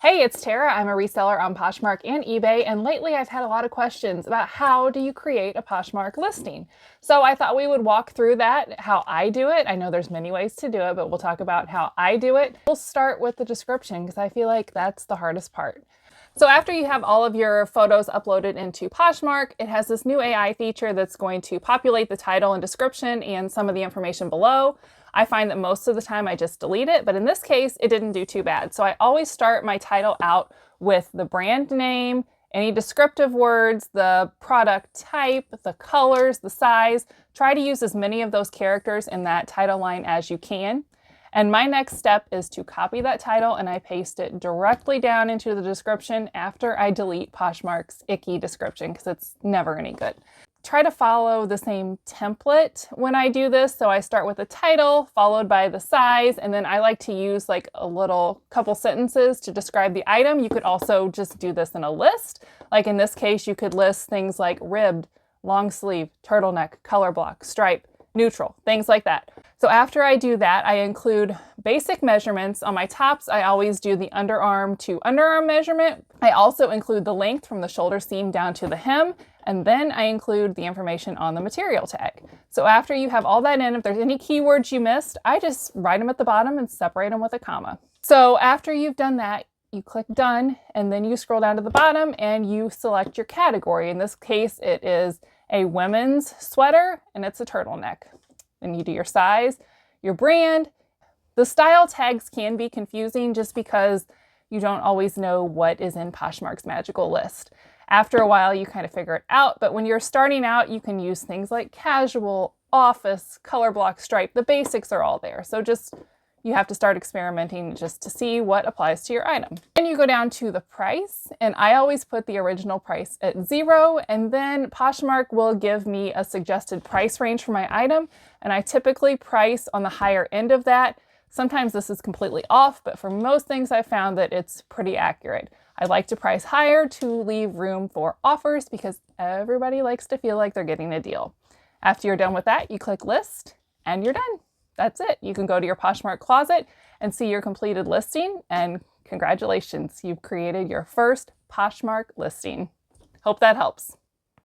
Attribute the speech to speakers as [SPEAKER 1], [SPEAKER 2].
[SPEAKER 1] Hey, it's Tara. I'm a reseller on Poshmark and eBay, and lately I've had a lot of questions about how do you create a Poshmark listing. So I thought we would walk through that, how I do it. I know there's many ways to do it, but we'll talk about how I do it. We'll start with the description because I feel like that's the hardest part. So after you have all of your photos uploaded into Poshmark, it has this new AI feature that's going to populate the title and description and some of the information below. I find that most of the time I just delete it, but in this case, it didn't do too bad. So I always start my title out with the brand name, any descriptive words, the product type, the colors, the size. Try to use as many of those characters in that title line as you can. And my next step is to copy that title and I paste it directly down into the description after I delete Poshmark's icky description because it's never any good. Try to follow the same template when I do this. So I start with the title followed by the size, and then I like to use like a little couple sentences to describe the item. You could also just do this in a list. Like in this case, you could list things like ribbed, long sleeve, turtleneck, color block, stripe, neutral, things like that. So after I do that, I include basic measurements. On my tops, I always do the underarm to underarm measurement. I also include the length from the shoulder seam down to the hem, and then I include the information on the material tag. So after you have all that in, if there's any keywords you missed, I just write them at the bottom and separate them with a comma. So after you've done that, you click done, and then you scroll down to the bottom and you select your category. In this case, it is a women's sweater and it's a turtleneck. Then you do your size, your brand. The style tags can be confusing just because you don't always know what is in Poshmark's magical list. After a while, you kind of figure it out, but when you're starting out, you can use things like casual, office, color block, stripe. The basics are all there. So you have to start experimenting just to see what applies to your item. Then you go down to the price, and I always put the original price at 0, and then Poshmark will give me a suggested price range for my item, and I typically price on the higher end of that. Sometimes this is completely off, but for most things I found that it's pretty accurate. I like to price higher to leave room for offers because everybody likes to feel like they're getting a deal. After you're done with that, you click list and you're done. That's it. You can go to your Poshmark closet and see your completed listing, and congratulations, you've created your first Poshmark listing. Hope that helps.